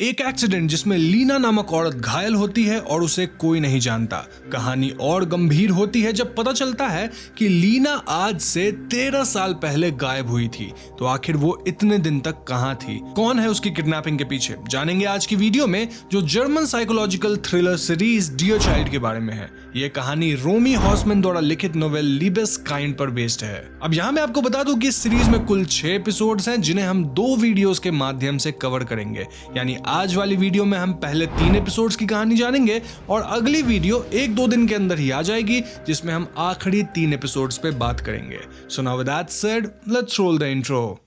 एक एक्सीडेंट जिसमें लीना नामक औरत घायल होती है और उसे कोई नहीं जानता। कहानी और गंभीर होती है जब पता चलता है कि लीना आज से 13 साल पहले गायब हुई थी। तो आखिर वो इतने दिन तक कहां थी? कौन है उसकी किडनैपिंग के पीछे? जानेंगे आज की वीडियो में, जो German psychological thriller series Dear Child के बारे में है। ये कहानी रोमी हॉर्समैन द्वारा लिखित नोवेल लिबेस काइंड पर बेस्ड है। अब यहाँ मैं आपको बता दूं कि इस सीरीज में कुल 6 एपिसोड्स हैं, जिन्हें हम 2 वीडियोस के माध्यम से कवर करेंगे। यानी आज वाली वीडियो में हम पहले 3 एपिसोड्स की कहानी जानेंगे और अगली वीडियो 1-2 दिन के अंदर ही आ जाएगी, जिसमें हम आखिरी 3 एपिसोड्स पे बात करेंगे। So now with that said, let's roll the intro.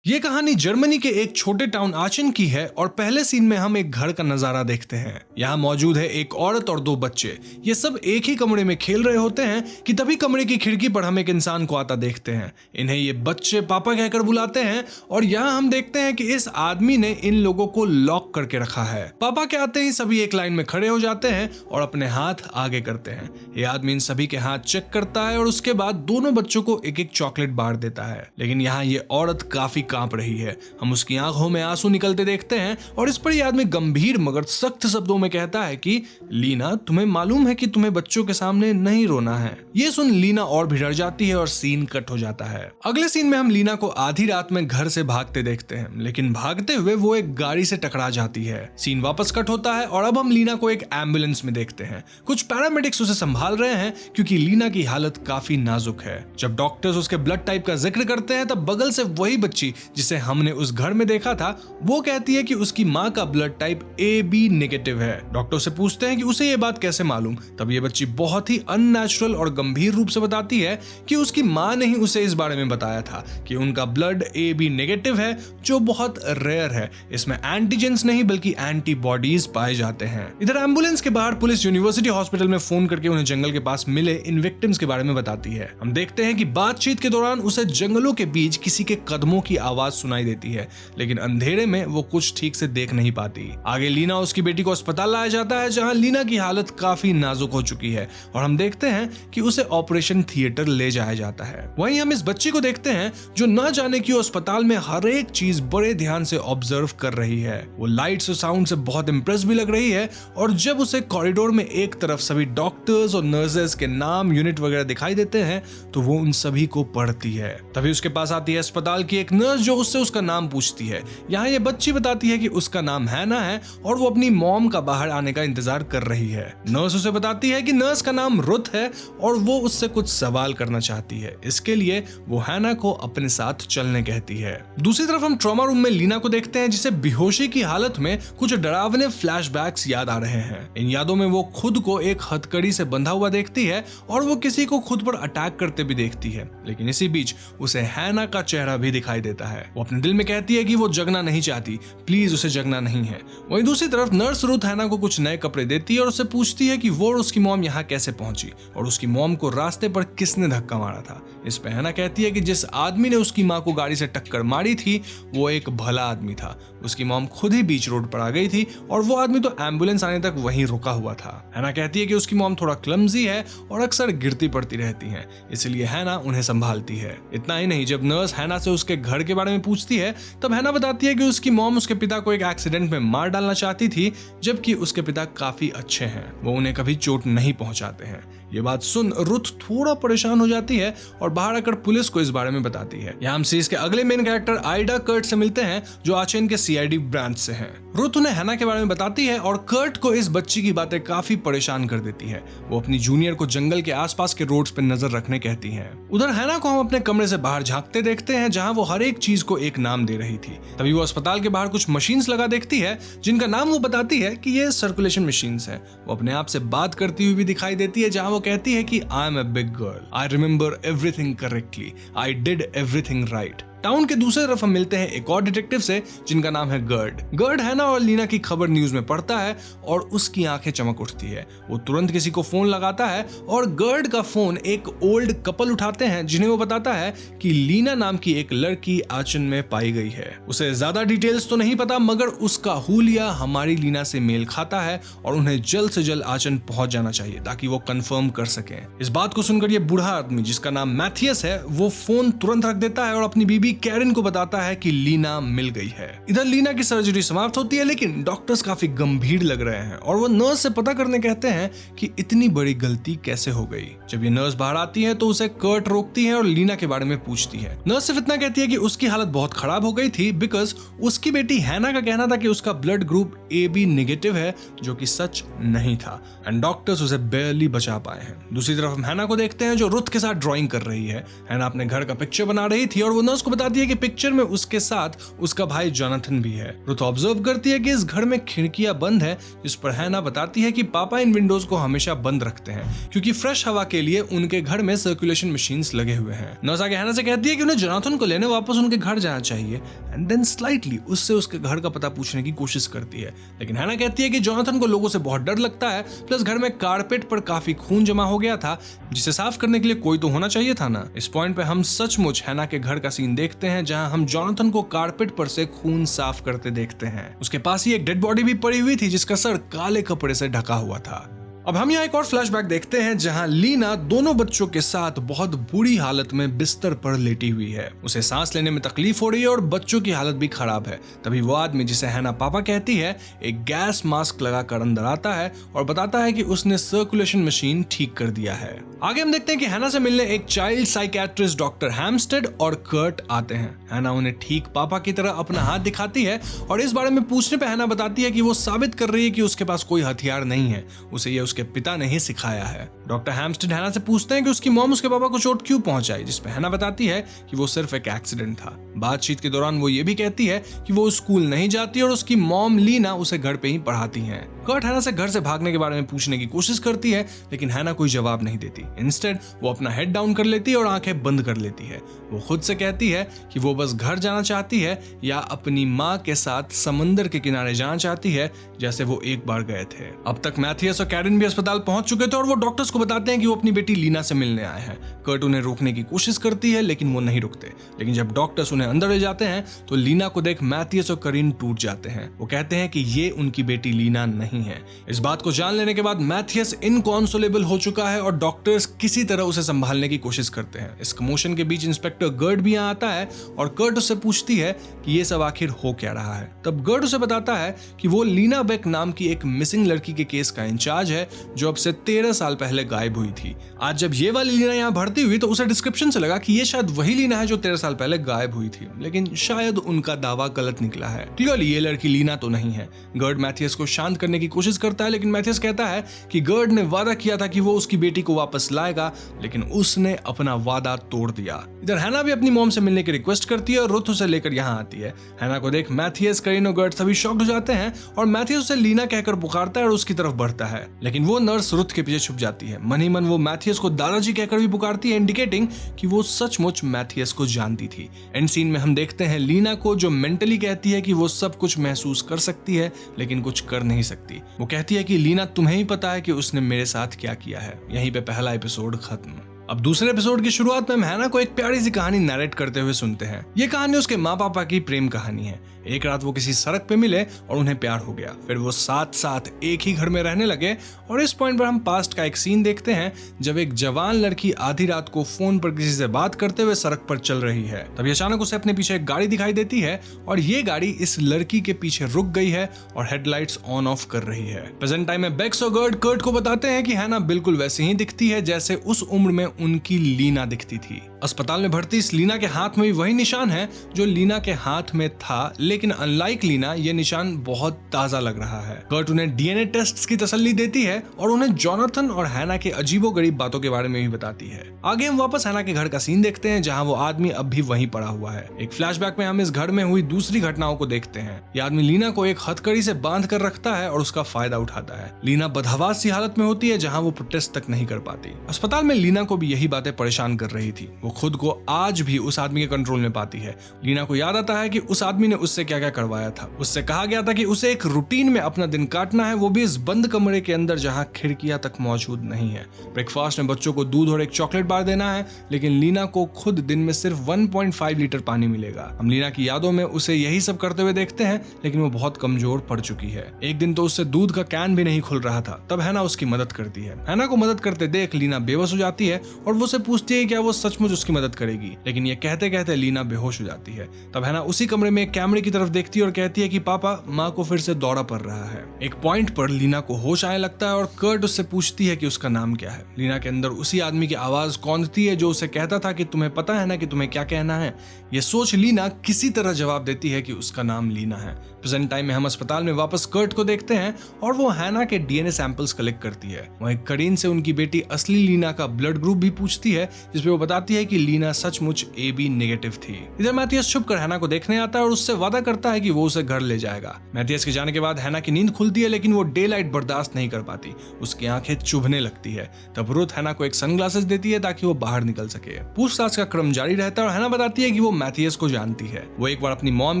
ये कहानी जर्मनी के एक छोटे टाउन आचन की है और पहले सीन में हम एक घर का नजारा देखते हैं। यहाँ मौजूद है एक औरत और 2 बच्चे। ये सब एक ही कमरे में खेल रहे होते हैं कि तभी कमरे की खिड़की पर हम एक इंसान को आता देखते हैं। इन्हें ये बच्चे पापा कहकर बुलाते हैं और यहाँ हम देखते हैं कि इस आदमी ने इन लोगों को लॉक करके रखा है। पापा के आते ही सभी एक लाइन में खड़े हो जाते हैं और अपने हाथ आगे करते हैं। ये आदमी इन सभी के हाथ चेक करता है और उसके बाद दोनों बच्चों को एक एक चॉकलेट बार देता है। लेकिन यहाँ ये औरत काफी कांप रही है। हम उसकी आंखों में आंसू निकलते देखते हैं और इस पर यह आदमी गंभीर मगर सख्त शब्दों में कहता है कि लीना, तुम्हें मालूम है कि तुम्हें बच्चों के सामने नहीं रोना है। ये सुन लीना और भी डर जाती है और सीन कट हो जाता है। अगले सीन में हम लीना को आधी रात में घर से भागते देखते हैं, लेकिन भागते हुए वो एक गाड़ी से टकरा जाती है। सीन वापस कट होता है और अब हम लीना को एक एम्बुलेंस में देखते हैं। कुछ पैरामेडिक्स उसे संभाल रहे हैं क्योंकि लीना की हालत काफी नाजुक है। जब डॉक्टर्स उसके ब्लड टाइप का जिक्र करते हैं तब बगल से वही बच्ची जिसे हमने उस घर में देखा था, वो कहती है कि उसकी माँ का ब्लड टाइप AB नेगेटिव है। डॉक्टर से पूछते हैं कि उसे ये बात कैसे मालूम। तब ये बच्ची बहुत ही अननेचुरल और गंभीर रूप से बताती है कि उसकी माँ ने ही उसे इस बारे में बताया था कि उनका ब्लड AB नेगेटिव है, जो बहुत रेयर है। इसमें एंटीजेंस नहीं बल्कि एंटीबॉडीज पाए जाते हैं। इधर एम्बुलेंस के बाहर पुलिस यूनिवर्सिटी हॉस्पिटल में फोन करके उन्हें जंगल के पास मिले इन विक्टिम्स के बारे में बताती है। हम देखते हैं कि बातचीत के दौरान उसे जंगलों के बीच किसी के कदमों की आवाज सुनाई देती है, लेकिन अंधेरे में वो कुछ ठीक से देख नहीं पाती। आगे लीना उसकी बेटी को अस्पताल लाया जाता है, जहां लीना की हालत काफी नाजुक हो चुकी है और हम देखते हैं कि उसे ऑपरेशन थिएटर ले जाया जाता है। वहीं हम इस बच्ची को देखते हैं जो न जाने क्यों अस्पताल में हर एक चीज बड़े ध्यान से ऑब्जर्व कर रही है। वो लाइट्स और साउंड से बहुत इंप्रेस भी लग रही है और जब उसे कॉरिडोर में एक तरफ सभी डॉक्टर्स और नर्सेस के नाम, यूनिट वगैरह दिखाई देते हैं तो वो उन सभी को पढ़ती है। तभी उसके पास आती है अस्पताल की एक नर्स जो उससे उसका नाम पूछती है। यहाँ ये बच्ची बताती है कि उसका नाम हैना है और वो अपनी मॉम का बाहर आने का इंतजार कर रही है। नर्स उसे बताती है कि नर्स का नाम रुथ है और वो उससे कुछ सवाल करना चाहती है। इसके लिए वो हैना को अपने साथ चलने कहती है। दूसरी तरफ हम ट्रॉमा रूम में लीना को देखते हैं, जिसे बेहोशी की हालत में कुछ डरावने फ्लैशबैक्स याद आ रहे हैं। इन यादों में वो खुद को एक हथकड़ी से बंधा हुआ देखती है और वो किसी को खुद पर अटैक करते भी देखती है। लेकिन इसी बीच उसे हैना का चेहरा भी दिखाई देता है। वो अपने दिल में कहती है कि वो जगना नहीं चाहती, प्लीज उसे जगना नहीं है। वहीं दूसरी तरफ नर्स रुथ हैना को कुछ नए कपड़े देती है और उससे पूछती है कि वो और उसकी मॉम यहाँ कैसे पहुंची और उसकी मॉम को रास्ते पर किसने धक्का मारा था। इस पे हैना कहती है कि जिस आदमी ने उसकी माँ को गाड़ी से टक्कर मारी थी वो एक भला आदमी था। उसकी मॉम खुद ही बीच रोड पर आ गई थी और वो आदमी तो एम्बुलेंस आने तक वहीं रुका हुआ था। हैना कहती है कि उसकी मॉम थोड़ा क्लमजी है और अक्सर गिरती पड़ती रहती है, इसलिए हैना उन्हें संभालती है। इतना ही नहीं, जब नर्स हैना से उसके घर के बारे में पूछती है तब हैना बताती है कि उसकी मॉम उसके पिता को एक एक्सीडेंट में मार डालना चाहती थी, जबकि उसके पिता काफी अच्छे हैं, वो उन्हें कभी चोट नहीं पहुंचाते हैं। ये बात सुन रुथ थोड़ा परेशान हो जाती है और बाहर आकर पुलिस को इस बारे में बताती है। यहाँ हम सीरीज के अगले मेन कैरेक्टर आइडा कर्ट से मिलते हैं, जो आचेन के CID ब्रांच से हैं। रुथ उन्हें हैना के बारे में बताती है और कर्ट को इस बच्ची की बातें काफी परेशान कर देती है। वो अपनी जूनियर को जंगल के आसपास के रोड्स पर नजर रखने कहती है। उधर हैना को हम अपने कमरे से बाहर झांकते देखते हैं, जहाँ वो हर एक चीज को एक नाम दे रही थी। तभी वो अस्पताल के बाहर कुछ मशीन्स लगा देखती है, जिनका नाम वो बताती है कि ये सर्कुलेशन मशीन्स हैं। वो अपने आप से बात करती हुई भी दिखाई देती है, जहाँ वो कहती है कि I am a big girl, I remember everything correctly, I did everything right. Town के दूसरी तरफ हम मिलते हैं एक और डिटेक्टिव से जिनका नाम है गर्ड। गर्ड हैना और लीना की खबर न्यूज में पढ़ता है और उसकी आंखें चमक उठती है। वो तुरंत किसी को फोन लगाता है और गर्ड का फोन एक ओल्ड कपल उठाते हैं जिन्हें वो बताता है कि लीना नाम की एक लड़की आचन में पाई गई है। उसे ज्यादा डिटेल्स तो नहीं पता मगर उसका हुलिया हमारी लीना से मेल खाता है और उन्हें जल्द से जल्द आचन पहुंच जाना चाहिए ताकि वो कंफर्म कर सके। इस बात को सुनकर ये बूढ़ा आदमी जिसका नाम मैथियस है वो फोन तुरंत रख देता है और अपनी बीबी कैरन को बताता है कि लीना मिल गई है। इधर लीना की सर्जरी समाप्त होती है लेकिन डॉक्टर्स काफी गंभीर लग रहे हैं और वो नर्स से पता करने कहते हैं कि इतनी बड़ी गलती कैसे हो गई। जब ये नर्स बाहर आती है तो उसे कर्ट रोकती है और लीना के बारे में पूछती है। नर्स सिर्फ इतना कहती है कि उसकी हालत बहुत खराब हो गई थी बिकॉज उसकी बेटी हैना का कहना था कि उसका ब्लड ग्रुप AB नेगेटिव है जो कि सच नहीं था एंड डॉक्टर्स उसे बेयरली बचा पाए हैं। दूसरी तरफ हम हैना को देखते हैं जो रुथ के साथ ड्राइंग कर रही है। हैना अपने घर का पिक्चर बना रही थी और वो नर्स को बताती है कि पिक्चर में उसके साथ उसका भाई जोनाथन भी है। रुथ ऑब्जर्व करती है कि इस घर में खिड़कियां बंद है जिस पर हैना बताती है कि पापा इन विंडोज को हमेशा बंद रखते हैं क्योंकि फ्रेश हवा के लिए उनके घर में सर्कुलेशन मशीन्स लगे हुए हैं। नर्स आगे हैना से कहती है कि उन्हें जोनाथन को लेने वापस उनके घर जाना चाहिए एंड देन स्लाइटली उससे उसके घर का पता पूछने की कोशिश करती है लेकिन हैना कहती है कि जोनाथन को लोगों से बहुत डर लगता है प्लस घर में कारपेट पर काफी खून जमा हो गया था जिसे साफ करने के लिए कोई तो होना चाहिए था ना। इस पॉइंट पे हम सचमुच हैना के घर का सीन देखते हैं जहां हम जोनाथन को कारपेट पर से खून साफ करते देखते हैं। उसके पास ही एक डेड बॉडी भी पड़ी हुई थी जिसका सर काले कपड़े से ढका हुआ था। अब हम यहाँ एक और फ्लैशबैक देखते हैं जहां लीना दोनों बच्चों के साथ बहुत बुरी हालत में बिस्तर पर लेटी हुई है। उसे सांस लेने में तकलीफ हो रही है और बच्चों की हालत भी खराब है। तभी वो आदमी जिसे हैना पापा कहती है एक गैस मास्क लगाकर अंदर आता है और बताता है कि उसने सर्कुलेशन मशीन ठीक कर दिया है। आगे हम देखते हैं कि हैना से मिलने एक चाइल्ड साइकियाट्रिस्ट डॉक्टर हैम्स्टेड और कर्ट आते हैं। हैना उन्हें ठीक पापा की तरह अपना हाथ दिखाती है और इस बारे में पूछने पे हैना बताती है कि वो साबित कर रही है कि उसके पास कोई हथियार नहीं है, उसे ये उसके पिता ने ही सिखाया है। डॉक्टर हैम्स्टेड हैना से पूछते हैं कि उसकी मॉम उसके पापा को चोट क्यों पहुंचाई जिसपे हैना बताती है कि वो सिर्फ एक एक्सीडेंट था। बातचीत के दौरान वो ये भी कहती है कि वो स्कूल नहीं जाती और उसकी मॉम लीना उसे घर पे ही पढ़ाती है। कर्ट हैना से घर से भागने के बारे में पूछने की कोशिश करती है लेकिन हैना कोई जवाब नहीं देती। इंस्टेड वो अपना हेड डाउन कर लेती है और आंखें बंद कर लेती है। वो खुद से कहती है कि वो बस घर जाना चाहती है या अपनी माँ के साथ समंदर के किनारे जाना चाहती है जैसे वो एक बार गए थे। अब तक मैथियस और कैरन भी अस्पताल पहुंच चुके थे और वो डॉक्टर्स को बताते हैं कि वो अपनी बेटी लीना से मिलने आए हैं। कर्ट उन्हें रोकने की कोशिश करती है लेकिन वो नहीं रुकते। लेकिन जब डॉक्टर्स उन्हें अंदर ले जाते हैं तो लीना को देख मैथियस और करीन टूट जाते हैं। वो कहते हैं कि ये उनकी बेटी लीना नहीं है। इस बात को जान लेने के बाद मैथियस इनकॉन्सोलेबल हो चुका है और डॉक्टर्स किसी तरह उसे संभालने की कोशिश करते हैं। इस कमोशन के बीच इंस्पेक्टर गर्ड भी यहाँ आता है और कर्ट उससे पूछती है कि ये सब आखिर हो क्या रहा है। तब गर्ड उसे बताता है कि वो लीना बेक नाम की एक मिसिंग लड़की के केस का इंचार्ज है जो अब से 13 साल पहले गायब हुई थी। आज जब ये वाली लीना यहाँ भर्ती हुई तो उसे डिस्क्रिप्शन से लगा कि ये शायद वही लीना है जो 13 साल पहले गायब हुई थी, लेकिन शायद उनका दावा गलत निकला है। क्लियरली ये लड़की लीना तो नहीं है। गर्ड मैथियस को शांत करने की कोशिश करता है लेकिन मैथियस कहता है कि गर्ड ने वादा किया था कि वो उसकी बेटी को वापस लाएगा लेकिन उसने अपना वादा तोड़ दिया। इधर हैना भी अपनी मॉम से मिलने की रिक्वेस्ट करती है और रुथ उसे लेकर यहाँ आती है। हैना को देख मैथियस, करीन और गर्ड सभी शॉक्ड हो जाते हैं और मैथियस उसे लीना कहकर पुकारता है और उसकी तरफ बढ़ता है लेकिन वो नर्स रुथ के पीछे छुप जाती है। मन ही मन वो मैथियस को दादाजी कहकर भी पुकारती है इंडिकेटिंग कि वो सचमुच मैथियस को जानती थी। एंड सीन में हम देखते हैं लीना को जो मेंटली कहती है कि वो सब कुछ महसूस कर सकती है लेकिन कुछ कर नहीं सकती। वो कहती है कि लीना तुम्हें ही पता है कि उसने मेरे साथ क्या किया है। यहीं पे पहला एपिसोड खत्म। अब दूसरे एपिसोड की शुरुआत में हम हैना को एक प्यारी सी कहानी नरेट करते हुए सुनते हैं। ये कहानी उसके माँ पापा की प्रेम कहानी है। एक रात वो किसी सड़क पे मिले और उन्हें प्यार हो गया। फिर वो साथ साथ एक ही घर में रहने लगे और इस पॉइंट पर हम पास्ट का एक सीन देखते हैं जब एक जवान लड़की आधी रात को फोन पर किसी से बात करते हुए सड़क पर चल रही है। तभी अचानक उसे अपने पीछे एक गाड़ी दिखाई देती है और ये गाड़ी इस लड़की के पीछे रुक गई है और हेडलाइट्स ऑन ऑफ कर रही है। प्रेजेंट टाइम में बेक्स और गर्ड कर्ट को बताते हैं कि हैना बिल्कुल वैसे ही दिखती है जैसे उस उम्र में उनकी लीना दिखती थी। अस्पताल में भर्ती इस लीना के हाथ में भी वही निशान है जो लीना के हाथ में था लेकिन अनलाइक लीना ये निशान बहुत ताजा लग रहा है। कर्ट उन्हें डीएनए टेस्ट्स की तसल्ली देती है और उन्हें जोनाथन और हैना के अजीबोगरीब बातों के बारे में भी बताती है। आगे हम वापस हैना के घर का सीन देखते हैं जहां वो आदमी अब भी वहीं पड़ा हुआ है। एक फ्लैशबैक में हम इस घर में हुई दूसरी घटनाओं को देखते हैं। ये आदमी लीना को एक हथकड़ी से बांध कर रखता है और उसका फायदा उठाता है। लीना बदहवास सी हालत में होती है जहां वो प्रोटेस्ट तक नहीं कर पाती। अस्पताल में लीना को भी भी यही बातें परेशान कर रही थी। वो खुद को आज भी उस आदमी के कंट्रोल में पाती है। लीना को याद आता है कि उस आदमी ने उससे क्या क्या करवाया था। उससे कहा गया था कि उसे एक रूटीन में अपना दिन काटना है, वो भी इस बंद कमरे के अंदर जहां खिड़कियां तक मौजूद नहीं है। ब्रेकफास्ट में बच्चों को दूध और एक चॉकलेट बार देना है, लेकिन लीना को खुद दिन में सिर्फ 1.5 लीटर पानी मिलेगा। हम लीना की यादों में उसे यही सब करते हुए देखते हैं, लेकिन वो बहुत कमजोर पड़ चुकी है। एक दिन तो उससे दूध का कैन भी नहीं खुल रहा था। तब हैना उसकी मदद करती है। हैना को मदद करते देख लीना बेबस हो जाती है और वो उसे पूछती है क्या वो सचमुच उसकी मदद करेगी, लेकिन ये कहते कहते लीना बेहोश हो जाती है। तब हैना उसी कमरे में एक कैमरे की तरफ देखती है और कहती है कि पापा, माँ को फिर से दौरा पड़ रहा है। एक पॉइंट पर लीना को होश आने लगता है और कर्ट उससे पूछती है कि उसका नाम क्या है। लीना के अंदर उसी आदमी की आवाज कौंधती है जो उसे कहता था कि तुम्हें पता है ना कि तुम्हें क्या कहना है। ये सोच लीना किसी तरह जवाब देती है कि उसका नाम लीना है। प्रेजेंट टाइम में हम अस्पताल में वापस कर्ट को देखते हैं और वो हैना के डीएनए सैंपल्स कलेक्ट करती है। वहीं करीन से उनकी बेटी असली लीना का ब्लड ग्रुप भी पूछती है, जिसपे वो बताती है कि लीना सचमुच AB नेगेटिव थी। इधर मैथियस छुपकर हैना को देखने आता है और उससे वादा करता है कि वो उसे घर ले जाएगा। मैथियस के जाने के बाद हैना की नींद खुलती है, लेकिन वो डे लाइट बर्दाश्त नहीं कर पाती। उसकी आंखें चुभने लगती है। तब रुथ हैना को एक सनग्लासेस देती है ताकि वो बाहर निकल सके। पूछताछ का क्रम जारी रहता है और हैना बताती है कि वो मैथियस को जानती है। वो एक बार अपनी मॉम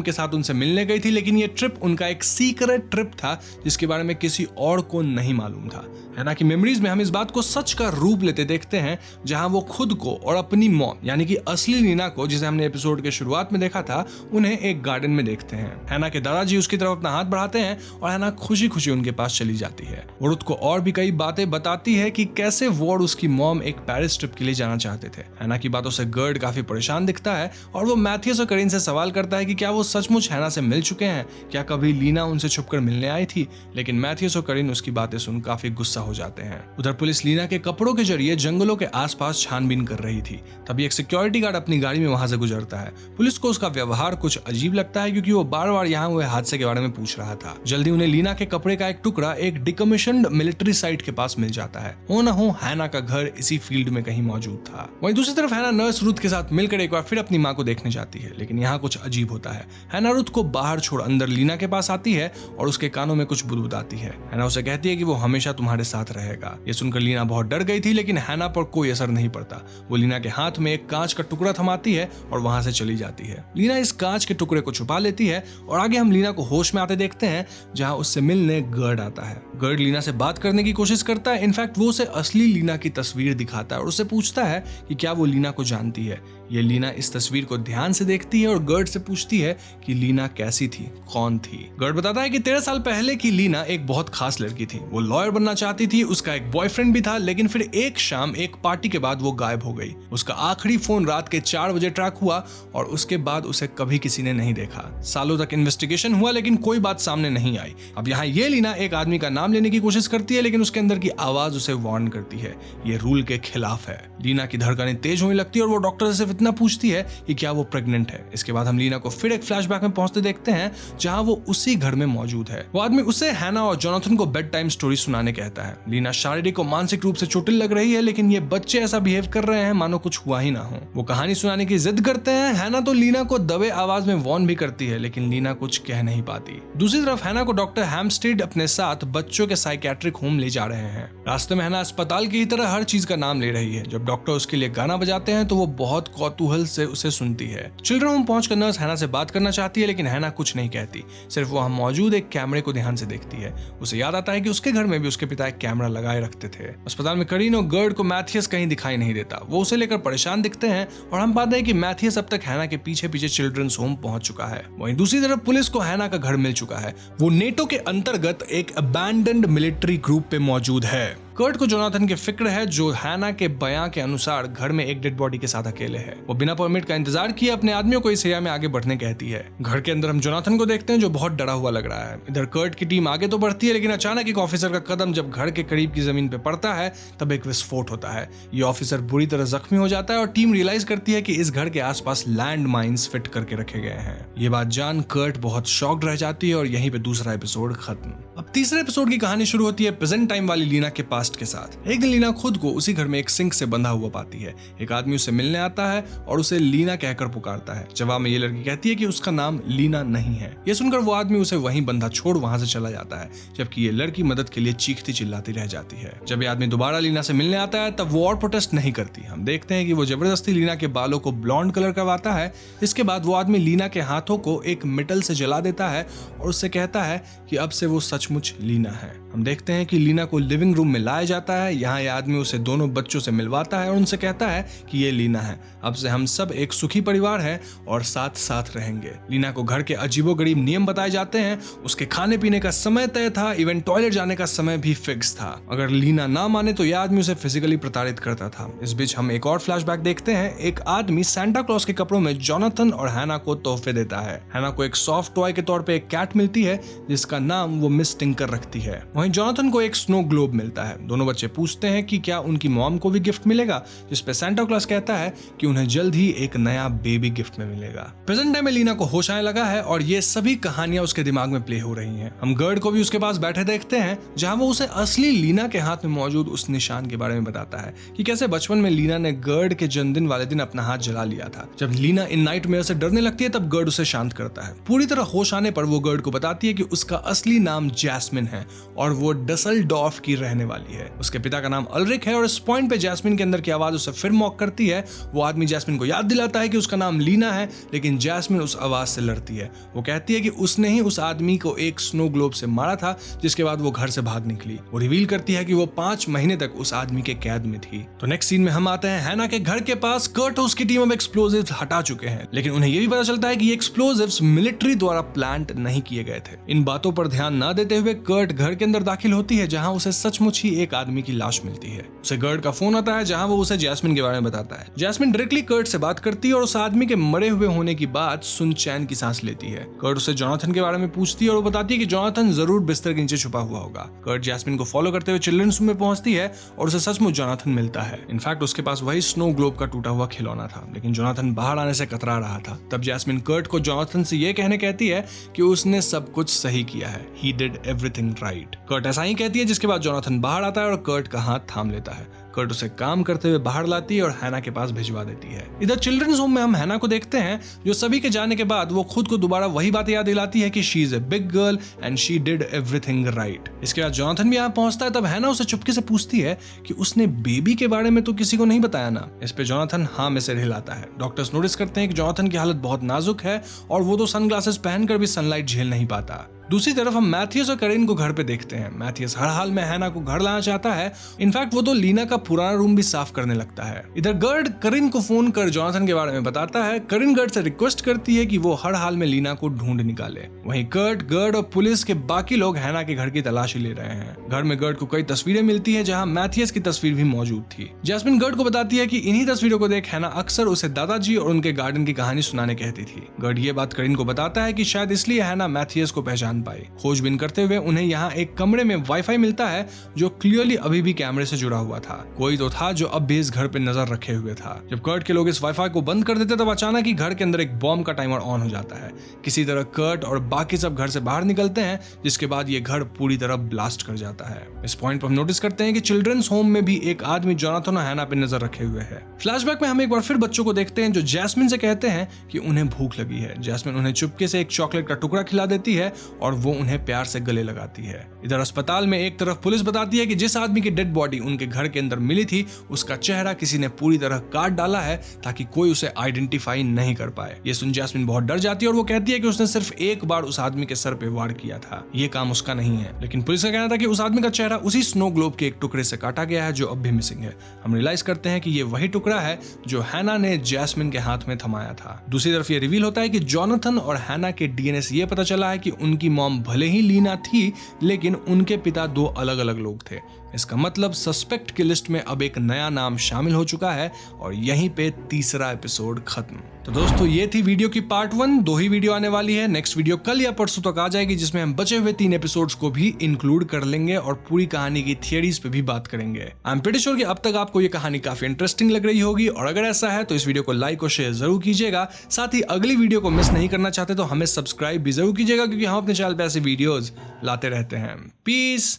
के साथ उनसे मिलने गई थी, लेकिन ये ट्रिप उनका एक सीक्रेट ट्रिप था जिसके बारे में किसी और को नहीं मालूम था। हैना की मेमोरीज में हम इस बात को सच का रूप लेते देखते हैं, जहां वो खुद को और अपनी मॉम यानी कि असली लीना को, जिसे हमने एपिसोड के शुरुआत में देखा था, उन्हें एक गार्डन में देखते हैं। हैना के दादाजी उसकी तरफ अपना हाथ बढ़ाते हैं और हैना खुशी खुशी उनके पास चली जाती है। वो रुथ को और भी कई बातें बताती है कि कैसे वो और उसकी मॉम एक पेरिस ट्रिप के लिए जाना चाहते थे। हैना की बातों से गर्ड काफी परेशान दिखता है और वो मैथियस और करीन से सवाल करता है कि क्या वो सचमुच हैना से मिल चुके हैं, क्या कभी लीना उनसे छुपकर मिलने आई थी। लेकिन मैथियस और करीन उसकी बातें सुन काफी गुस्सा हो जाते हैं। उधर पुलिस लीना के कपड़ों के जरिए जंगलों के आसपास छानबीन कर रही थी। तभी एक सिक्योरिटी गार्ड अपनी गाड़ी में वहां से गुजरता है। पुलिस को उसका व्यवहार कुछ अजीब लगता है, क्योंकि वो बार बार यहाँ हुए हादसे के बारे में पूछ रहा था। जल्दी उन्हें लीना के कपड़े का एक टुकड़ा एक डिकमीशन्ड मिलिट्री साइट के पास मिल जाता है। हो न हो हैना का घर इसी फील्ड में कहीं मौजूद था। वहीं दूसरी तरफ हैना नर्स रुथ के साथ मिलकर एक बार फिर अपनी माँ को देखने जाती है, लेकिन यहाँ कुछ अजीब होता है। हैना रुथ को बाहर छोड़ अंदर लीना के पास आती है और उसके कानों में कुछ बुदबुदाती है। हैना उसे कहती है कि वो हमेशा तुम्हारे साथ रहेगा। ये सुनकर लीना बहुत डर गई थी, लेकिन हैना पर कोई असर नहीं पड़ता। वो लीना के हाथ में एक कांच का टुकड़ा थमाती है और वहां से चली जाती है। लीना इस कांच के टुकड़े को छुपा लेती है और आगे हम लीना को होश में आते देखते हैं, जहां उससे मिलने गर्ड आता है। गर्ड लीना से बात करने की कोशिश करता है। इनफैक्ट वो उसे असली लीना की तस्वीर दिखाता है और उससे पूछता है कि क्या वो लीना को जानती है। ये लीना इस तस्वीर को ध्यान से देखती है और गर्ड से पूछती है कि लीना कैसी थी, कौन थी। गर्ड बताता है कि 13 साल पहले की लीना एक बहुत खास लड़की थी। वो लॉयर बनना चाहती थी, उसका एक बॉयफ्रेंड भी था, लेकिन फिर एक शाम एक पार्टी के बाद वो गायब हो गई। उसका आखिरी फोन रात के 4 बजे ट्रैक हुआ और उसके बाद उसे कभी किसी ने नहीं देखा। सालों तक इन्वेस्टिगेशन हुआ, लेकिन कोई बात सामने नहीं आई। अब यहाँ ये लीना एक आदमी का नाम लेने की कोशिश करती है, लेकिन उसके अंदर की आवाज उसे वार्न करती है, ये रूल के खिलाफ है। लीना की धड़कनें तेज होने लगती है और वो डॉक्टर से इतना पूछती है कि क्या वो प्रेग्नेंट है। इसके बाद हम लीना को फिर एक फ्लैशबैक में पहुंचते देखते हैं, जहां वो उसी घर में मौजूद है। वो आदमी उसे हैना और जोनाथन को बेड टाइम स्टोरी सुनाने कहता है। लीना शारीरिक और मानसिक रूप से चोटिल लग रही है, लेकिन ये बच्चे ऐसा बिहेव कर रहे हैं मानो कुछ हुआ ही ना हो। वो कहानी सुनाने की जिद करते हैं। हैना तो लीना को दबे आवाज में वार्न भी करती है, लेकिन लीना कुछ कह नहीं पाती। दूसरी तरफ हैना को डॉक्टर हैम्स्टेड अपने साथ बच्चों के साइकियाट्रिक होम ले जा रहे हैं। रास्ते में हैना अस्पताल की तरह हर चीज का नाम ले रही है। जब डॉक्टर उसके लिए गाना बजाते हैं तो वो बहुत कौतूहल से उसे सुनती है। चिल्ड्रन होम पहुंचकर नर्स हैना से बात करना चाहती है, लेकिन हैना कुछ नहीं कहती। सिर्फ वहां मौजूद एक कैमरे को ध्यान से देखती है। उसे याद आता है कि उसके घर में भी उसके पिता एक कैमरा लगाए रखते थे। अस्पताल में करीन और गर्ड को मैथियस कहीं दिखाई नहीं देता। वो उसे लेकर परेशान दिखते हैं और हम पाते हैं कि मैथियस अब तक हैना के पीछे पीछे चिल्ड्रंस होम पहुंच चुका है। वहीं दूसरी तरफ पुलिस को हैना का घर मिल चुका है। वो नेटो के अंतर्गत एक अबैंडन्ड मिलिट्री ग्रुप पे मौजूद है। कर्ट को जोनाथन की फिक्र है, जो हैना के बयां के अनुसार घर में एक डेड बॉडी के साथ अकेले है। वो बिना परमिट का इंतजार किए अपने आदमियों को इस एरिया में आगे बढ़ने कहती है। घर के अंदर हम जोनाथन को देखते हैं, जो बहुत डरा हुआ लग रहा है। इधर कर्ट की टीम आगे तो बढ़ती है, लेकिन अचानक एक ऑफिसर का कदम जब घर के करीब की जमीन पे पड़ता है, तब एक विस्फोट होता है। ये ऑफिसर बुरी तरह जख्मी हो जाता है और टीम रियलाइज करती है कि इस घर के आसपास लैंड माइंस फिट करके रखे गए हैं। ये बात जान कर्ट बहुत शॉक्ड रह जाती है और यहीं पे दूसरा एपिसोड खत्म। अब तीसरे एपिसोड की कहानी शुरू होती है प्रेजेंट टाइम वाली लीना के पास ब्लास्ट के साथ। एक दिन लीना खुद को उसी घर में एक सिंक से बंधा हुआ पाती है। एक आदमी उसे मिलने आता है और उसे लीना कहकर पुकारता है। जवाब में ये लड़की कहती है कि उसका नाम लीना नहीं है। ये सुनकर वो आदमी उसे वहीं बंधा छोड़ वहां से चला जाता है, जबकि ये लड़की मदद के लिए चीखती चिल्लाती रह जाती है। जब ये आदमी दोबारा लीना से मिलने आता है तब वो और प्रोटेस्ट नहीं करती। हम देखते हैं कि वो जबरदस्ती लीना के बालों को ब्लॉन्ड कलर करवाता है। इसके बाद वो आदमी लीना के हाथों को एक मेटल से जला देता है और उससे कहता है कि अब से वो सचमुच लीना है। हम देखते हैं कि लीना को लिविंग रूम में लाया जाता है। यहाँ ये आदमी उसे दोनों बच्चों से मिलवाता है और उनसे कहता है कि ये लीना है, अब से हम सब एक सुखी परिवार है और साथ साथ रहेंगे। लीना को घर के अजीबोगरीब नियम बताए जाते हैं। उसके खाने पीने का समय तय था, इवन टॉयलेट जाने का समय भी फिक्स था। अगर लीना ना माने तो यह आदमी उसे फिजिकली प्रताड़ित करता था। इस बीच हम एक और फ्लैशबैक देखते हैं। एक आदमी सांता क्लॉज के कपड़ों में जोनाथन और हैना को तोहफे देता है। हैना को एक सॉफ्ट टॉय के तौर पे एक कैट मिलती है जिसका नाम वो मिस टिंकर रखती है। वहीं जोनाथन को एक स्नो ग्लोब मिलता है। दोनों बच्चे पूछते हैं कि क्या उनकी मॉम को भी गिफ्ट मिलेगा, जिस पे सांता क्लॉज कहता है कि उन्हें जल्द ही एक नया बेबी गिफ्ट में मिलेगा। प्रेजेंट टाइम में लीना को होश आने लगा है और ये सभी कहानियां उसके दिमाग में प्ले हो रही हैं। हम गर्ड को भी उसके पास बैठे देखते हैं, जहां वो उसे असली लीना के हाथ में मौजूद उस निशान के बारे में बताता है कि कैसे बचपन में लीना ने गर्ड के जन्मदिन वाले दिन अपना हाथ जला लिया था। जब लीना इन नाइटमेयर से डरने लगती है तब गर्ड उसे शांत करता है। पूरी तरह होश आने पर वो गर्ड को बताती है कि उसका असली नाम जैस्मिन है और वो डसलडॉर्फ की रहने वाली है। उसके पिता का नाम अल्रिक है और इस पॉइंट पे जैस्मिन के अंदर की आवाज उसे फिर मॉक करती है। वो आदमी जैस्मिन को याद दिलाता है कि उसका नाम लीना है, लेकिन जैस्मिन उस आवाज से लड़ती है। वो कहती है कि उसने ही उस आदमी को एक स्नो ग्लोब से मारा था, जिसके बाद वो घर से भाग निकली। वो रिवील करती है कि वो 5 महीने तक उस आदमी के कैद में थी। तो नेक्स्ट सीन में हम आते हैं हैना के घर के पास। कर्ट और उसकी टीम अब एक्सप्लोजिव्स हटा चुके हैं, लेकिन उन्हें यह भी पता चलता है कि ये एक्सप्लोजिव्स मिलिट्री द्वारा प्लांट नहीं किए गए थे। इन बातों पर ध्यान न देते हुए कर्ट घर के अंदर दाखिल होती है, जहां उसे सचमुच ही एक आदमी की लाश मिलती है। उसे गर्ड का फोन आता है, जहां वो उसे जैस्मिन के बारे में बताता है। जैस्मिन डायरेक्टली कर्ट से बात करती है और उस आदमी के मरे हुए होने की बात सुन चैन की सांस लेती है। कर्ट उसे जोनाथन के बारे में पूछती है और वो बताती है कि जोनाथन जरूर बिस्तर के नीचे छुपा हुआ होगा। कर्ट जैस्मिन को फॉलो करते हुए चिल्ड्रंस रूम में पहुंचती है और उसे सचमुच जोनाथन मिलता है। इनफैक्ट उसके पास वही स्नो ग्लोब का टूटा हुआ खिलौना था, लेकिन जोनाथन बाहर आने से कतरा रहा था। तब जैस्मिन कर्ट को जोनाथन से ये कहने कहती है कि उसने सब कुछ सही किया है, he did everything right. Kurt ऐसा ही कहती है, जिसके बाद जोनाथन बाहर आता है और कर्ट का हाथ थाम लेता है। कर्ट उसे काम करते हुए बाहर लाती है और हैना के पास भिजवा देती है। इधर चिल्ड्रंस होम में हम हैना को देखते हैं, जो सभी के जाने के बाद वो खुद को दोबारा वही बातें याद दिलाती है कि she is a big girl and she did everything right. इसके बाद जोनाथन भी यहाँ पहुंचता है। तब हैना उसे चुपके से पूछती है कि उसने बेबी के बारे में तो किसी को नहीं बताया ना। इस पे जोनाथन हाँ में सिर हिलाता है। डॉक्टर्स नोटिस करते हैं कि जोनाथन की हालत बहुत नाजुक है और वो तो सनग्लासेस पहनकर भी सनलाइट झेल नहीं पाता। दूसरी तरफ हम मैथियस और करिन को घर पे देखते हैं। मैथियस हर हाल में हैना को घर लाना चाहता है। इनफैक्ट वो तो लीना का पुराना रूम भी साफ करने लगता है। इधर गर्ड करिन को फोन कर जोनाथन के बारे में बताता है। करिन गर्ड से रिक्वेस्ट करती है कि वो हर हाल में लीना को ढूंढ निकाले। वहीं गर्ड और पुलिस के बाकी लोग हैना के घर की तलाशी ले रहे हैं। घर में गर्ड को कई तस्वीरें मिलती है, जहाँ मैथियस की तस्वीर भी मौजूद थी। जैस्मिन गर्ड को बताती है कि इन्हीं तस्वीरों को देख हैना अक्सर उसे दादाजी और उनके गार्डन की कहानी सुनाने कहती थी। गर्ड ये बात करिन को बताता है कि शायद इसलिए हैना मैथियस को पहचान पाई। खोजबीन करते हुए उन्हें यहाँ एक कमरे में वाईफाई मिलता है, जो क्लियरली अभी भी कैमरे से जुड़ा हुआ था। कोई तो था जो अब भी इस घर पे नजर रखे हुए था। जब कर्ट के लोग इस वाईफाई को बंद कर देते तब अचानक ही घर के अंदर एक बॉम्ब का टाइमर ऑन हो जाता है। किसी तरह कर्ट और बाकी सब घर से बाहर निकलते हैं, जिसके बाद ये घर पूरी तरह ब्लास्ट कर जाता है। इस पॉइंट पर हम नोटिस करते हैं कि चिल्ड्रंस होम में भी एक आदमी जोनाथन और हैना पे नजर रखे हुए है। फ्लैशबैक में हम एक बार फिर बच्चों को देखते हैं, जो जैस्मिन से कहते हैं कि उन्हें भूख लगी है। जैस्मिन उन्हें चुपके से एक चॉकलेट का टुकड़ा खिला देती है और वो उन्हें प्यार से गले लगाती है। इधर अस्पताल में एक तरफ पुलिस बताती है कि जिस आदमी की डेड बॉडी उनके घर के अंदर मिली थी, उसका चेहरा किसी ने पूरी तरह काट डाला है ताकि कोई उसे आइडेंटिफाई नहीं कर पाए। ये सुन जैस्मिन बहुत डर जाती है और वो कहती है कि उसने सिर्फ एक बार उस आदमी के सर पे वार किया था, ये काम उसका नहीं है। लेकिन पुलिस का कहना था कि उस आदमी का चेहरा उसी स्नो ग्लोब के एक टुकड़े से काटा गया है, जो अब भी मिसिंग है। हम रियलाइज करते हैं कि ये वही टुकड़ा है जो हैना ने जैस्मिन के हाथ में थमाया था। दूसरी तरफ ये रिवील होता है कि जोनाथन और हैना के डीएनए से ये पता चला है कि उनकी मॉम भले ही लीना थी, लेकिन उनके पिता 2 अलग अलग लोग थे। इसका मतलब सस्पेक्ट की लिस्ट में अब एक नया नाम शामिल हो चुका है और यहीं पे तीसरा एपिसोड खत्म। तो दोस्तों ये थी वीडियो की पार्ट 1। 2 ही वीडियो आने वाली है। नेक्स्ट वीडियो कल या परसों तक आ जाएगी, जिसमें हम बचे हुए 3 एपिसोड्स को भी इंक्लूड कर लेंगे और पूरी कहानी की थियरीज पे भी बात करेंगे। आई एम प्रीटी श्योर कि अब तक आपको ये कहानी काफी इंटरेस्टिंग लग रही होगी, और अगर ऐसा है तो इस वीडियो को लाइक और शेयर जरूर कीजिएगा। साथ ही अगली वीडियो को मिस नहीं करना चाहते तो हमें सब्सक्राइब भी जरूर कीजिएगा, क्योंकि हम अपने चैनल पे ऐसे वीडियोज लाते रहते हैं। पीस।